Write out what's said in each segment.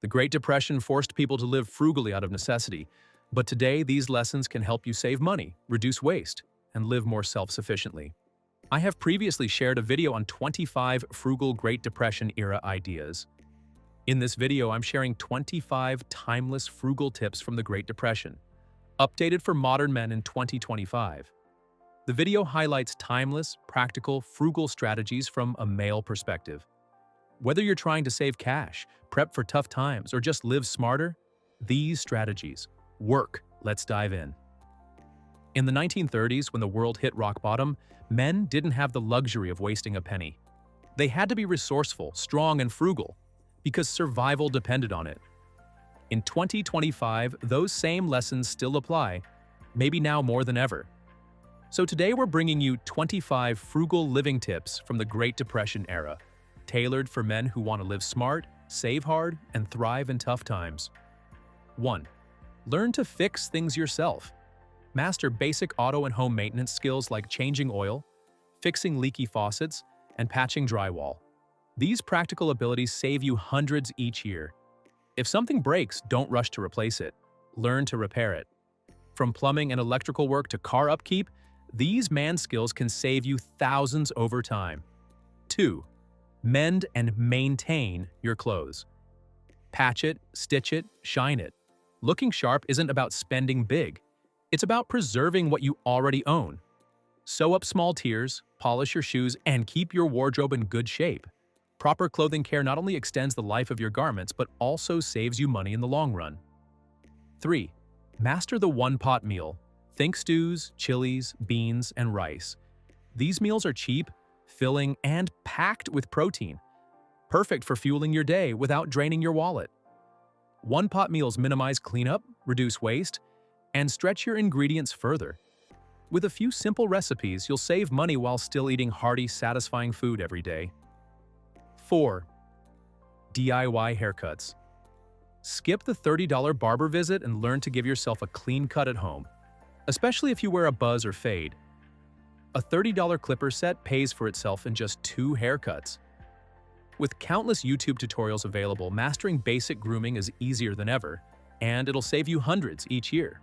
The Great Depression forced people to live frugally out of necessity, but today these lessons can help you save money, reduce waste, and live more self-sufficiently. I have previously shared a video on 25 frugal Great Depression-era ideas. In this video, I'm sharing 25 timeless frugal tips from the Great Depression, updated for modern men in 2025. The video highlights timeless, practical, frugal strategies from a male perspective. Whether you're trying to save cash, prep for tough times, or just live smarter, these strategies work. Let's dive in. In the 1930s, when the world hit rock bottom, men didn't have the luxury of wasting a penny. They had to be resourceful, strong, and frugal, because survival depended on it. In 2025, those same lessons still apply, maybe now more than ever. So today we're bringing you 25 frugal living tips from the Great Depression era, tailored for men who want to live smart, save hard, and thrive in tough times. 1. Learn to fix things yourself. Master basic auto and home maintenance skills like changing oil, fixing leaky faucets, and patching drywall. These practical abilities save you hundreds each year. If something breaks, don't rush to replace it. Learn to repair it. From plumbing and electrical work to car upkeep, these man skills can save you thousands over time. 2. Mend and maintain your clothes. Patch it, stitch it, shine it. Looking sharp isn't about spending big. It's about preserving what you already own. Sew up small tears, polish your shoes, and keep your wardrobe in good shape. Proper clothing care not only extends the life of your garments, but also saves you money in the long run. 3. Master the one-pot meal. Think stews, chilies, beans, and rice. These meals are cheap, filling, and packed with protein. Perfect for fueling your day without draining your wallet. One-pot meals minimize cleanup, reduce waste, and stretch your ingredients further. With a few simple recipes, you'll save money while still eating hearty, satisfying food every day. 4. DIY haircuts. Skip the $30 barber visit and learn to give yourself a clean cut at home, especially if you wear a buzz or fade. A $30 clipper set pays for itself in just 2 haircuts. With countless YouTube tutorials available, mastering basic grooming is easier than ever, and it'll save you hundreds each year.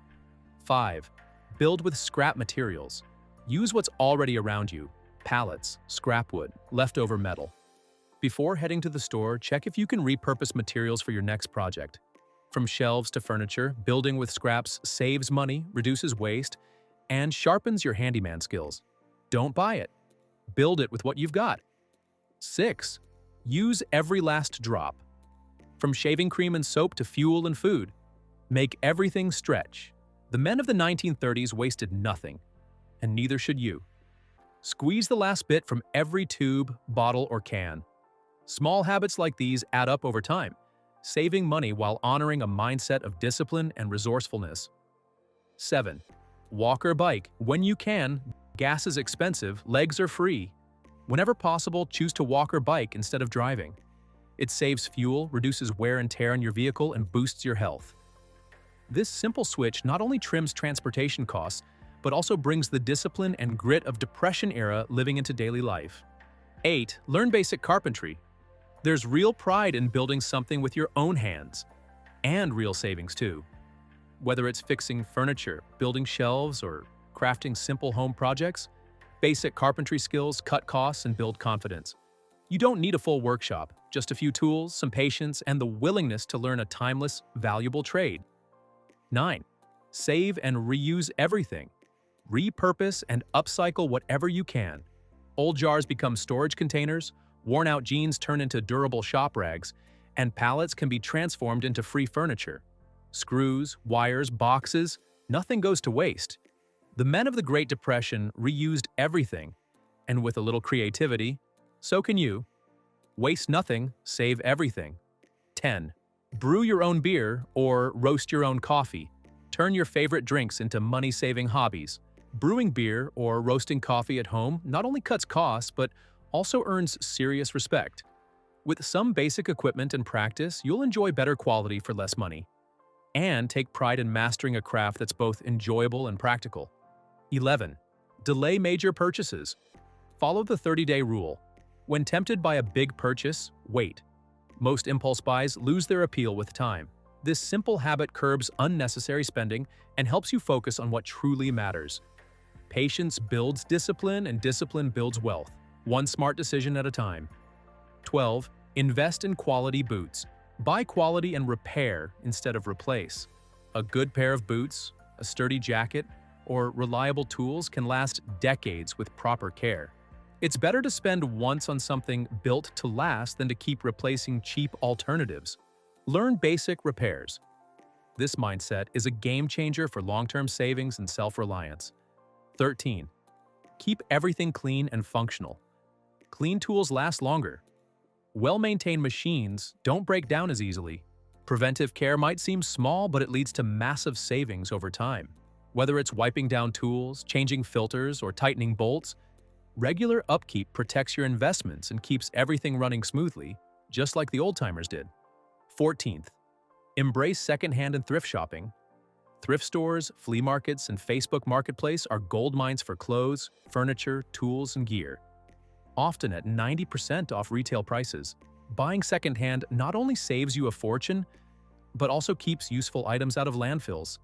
5. Build with scrap materials. Use what's already around you: pallets, scrap wood, leftover metal. Before heading to the store, check if you can repurpose materials for your next project. From shelves to furniture, building with scraps saves money, reduces waste, and sharpens your handyman skills. Don't buy it. Build it with what you've got. 6. Use every last drop. From shaving cream and soap to fuel and food, make everything stretch. The men of the 1930s wasted nothing, and neither should you. Squeeze the last bit from every tube, bottle, or can. Small habits like these add up over time, saving money while honoring a mindset of discipline and resourcefulness. 7. Walk or bike. When you can, gas is expensive, legs are free. Whenever possible, choose to walk or bike instead of driving. It saves fuel, reduces wear and tear on your vehicle, and boosts your health. This simple switch not only trims transportation costs, but also brings the discipline and grit of Depression-era living into daily life. 8. Learn basic carpentry. There's real pride in building something with your own hands, and real savings too. Whether it's fixing furniture, building shelves, or crafting simple home projects, basic carpentry skills cut costs and build confidence. You don't need a full workshop, just a few tools, some patience, and the willingness to learn a timeless, valuable trade. 9. Save and reuse everything. Repurpose and upcycle whatever you can. Old jars become storage containers, worn-out jeans turn into durable shop rags, and pallets can be transformed into free furniture. Screws, wires, boxes, nothing goes to waste. The men of the Great Depression reused everything, and with a little creativity, so can you. Waste nothing, save everything. 10. Brew your own beer or roast your own coffee. Turn your favorite drinks into money-saving hobbies. Brewing beer or roasting coffee at home not only cuts costs, but also earns serious respect. With some basic equipment and practice, you'll enjoy better quality for less money. And take pride in mastering a craft that's both enjoyable and practical. 11. Delay major purchases. Follow the 30-day rule. When tempted by a big purchase, wait. Most impulse buys lose their appeal with time. This simple habit curbs unnecessary spending and helps you focus on what truly matters. Patience builds discipline, and discipline builds wealth, one smart decision at a time. 12. Invest in quality boots. Buy quality and repair instead of replace. A good pair of boots, a sturdy jacket, or reliable tools can last decades with proper care. It's better to spend once on something built to last than to keep replacing cheap alternatives. Learn basic repairs. This mindset is a game changer for long-term savings and self-reliance. 13. Keep everything clean and functional. Clean tools last longer. Well-maintained machines don't break down as easily. Preventive care might seem small, but it leads to massive savings over time. Whether it's wiping down tools, changing filters, or tightening bolts, regular upkeep protects your investments and keeps everything running smoothly, just like the old-timers did. 14th. Embrace secondhand and thrift shopping. Thrift stores, flea markets, and Facebook Marketplace are gold mines for clothes, furniture, tools, and gear. Often at 90% off retail prices, buying secondhand not only saves you a fortune, but also keeps useful items out of landfills.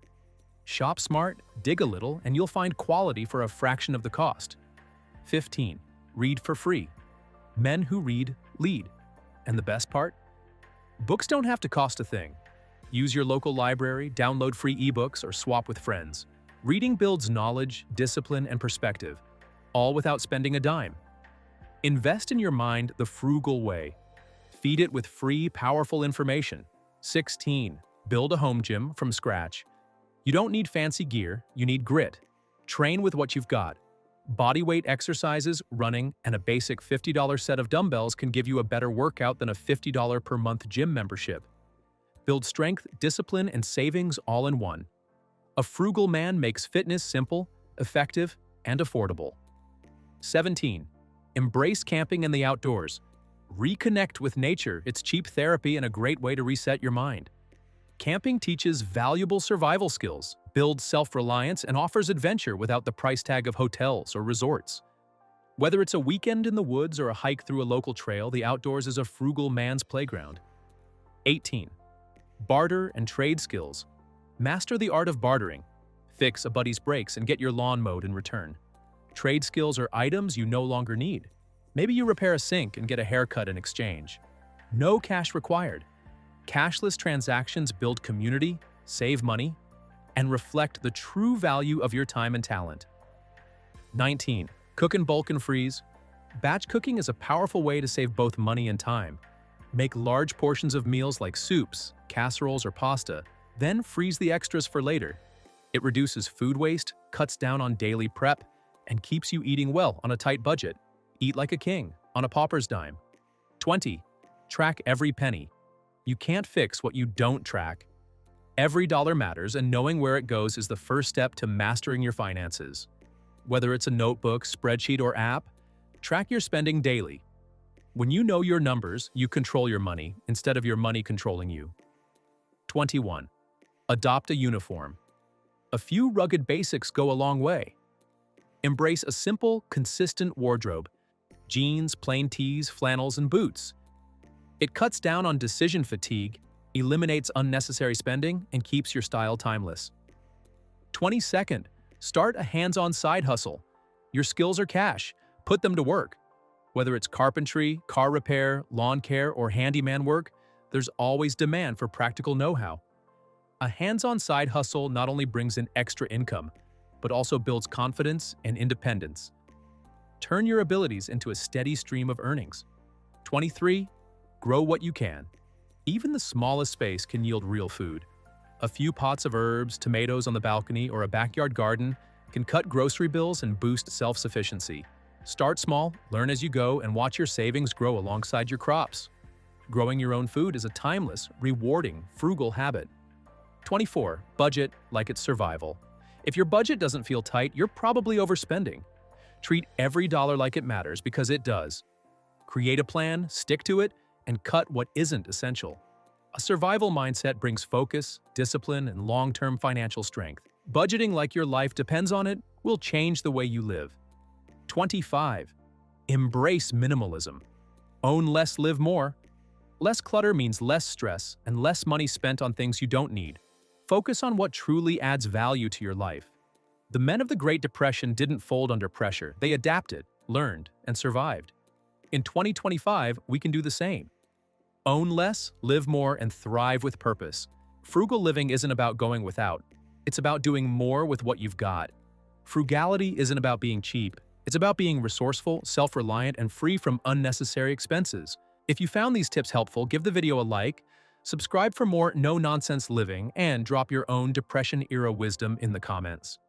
Shop smart, dig a little, and you'll find quality for a fraction of the cost. 15. Read for free. Men who read, lead. And the best part? Books don't have to cost a thing. Use your local library, download free ebooks, or swap with friends. Reading builds knowledge, discipline, and perspective, all without spending a dime. Invest in your mind the frugal way. Feed it with free, powerful information. 16. Build a home gym from scratch. You don't need fancy gear, you need grit. Train with what you've got. Bodyweight exercises, running, and a basic $50 set of dumbbells can give you a better workout than a $50 per month gym membership. Build strength, discipline, and savings all in one. A frugal man makes fitness simple, effective, and affordable. 17. Embrace camping and the outdoors. Reconnect with nature. It's cheap therapy and a great way to reset your mind. Camping teaches valuable survival skills, builds self-reliance, and offers adventure without the price tag of hotels or resorts. Whether it's a weekend in the woods or a hike through a local trail, the outdoors is a frugal man's playground. 18. Barter and trade skills. Master the art of bartering. Fix a buddy's brakes and get your lawn mowed in return. Trade skills are items you no longer need. Maybe you repair a sink and get a haircut in exchange. No cash required. Cashless transactions build community, save money, and reflect the true value of your time and talent. 19. Cook in bulk and freeze. Batch cooking is a powerful way to save both money and time. Make large portions of meals like soups, casseroles, or pasta, then freeze the extras for later. It reduces food waste, cuts down on daily prep, and keeps you eating well on a tight budget. Eat like a king, on a pauper's dime. 20. Track every penny. You can't fix what you don't track. Every dollar matters, and knowing where it goes is the first step to mastering your finances. Whether it's a notebook, spreadsheet, or app, track your spending daily. When you know your numbers, you control your money instead of your money controlling you. 21. Adopt a uniform. A few rugged basics go a long way. Embrace a simple, consistent wardrobe: jeans, plain tees, flannels, and boots. It cuts down on decision fatigue, eliminates unnecessary spending, and keeps your style timeless. 22nd, start a hands-on side hustle. Your skills are cash. Put them to work. Whether it's carpentry, car repair, lawn care, or handyman work, there's always demand for practical know-how. A hands-on side hustle not only brings in extra income, but also builds confidence and independence. Turn your abilities into a steady stream of earnings. 23. Grow what you can. Even the smallest space can yield real food. A few pots of herbs, tomatoes on the balcony, or a backyard garden can cut grocery bills and boost self-sufficiency. Start small, learn as you go, and watch your savings grow alongside your crops. Growing your own food is a timeless, rewarding, frugal habit. 24. Budget like it's survival. If your budget doesn't feel tight, you're probably overspending. Treat every dollar like it matters, because it does. Create a plan, stick to it, and cut what isn't essential. A survival mindset brings focus, discipline, and long-term financial strength. Budgeting like your life depends on it will change the way you live. 25. Embrace minimalism. Own less, live more. Less clutter means less stress and less money spent on things you don't need. Focus on what truly adds value to your life. The men of the Great Depression didn't fold under pressure. They adapted, learned, and survived. In 2025, we can do the same. Own less, live more, and thrive with purpose. Frugal living isn't about going without. It's about doing more with what you've got. Frugality isn't about being cheap. It's about being resourceful, self-reliant, and free from unnecessary expenses. If you found these tips helpful, give the video a like, subscribe for more no-nonsense living, and drop your own Depression-era wisdom in the comments.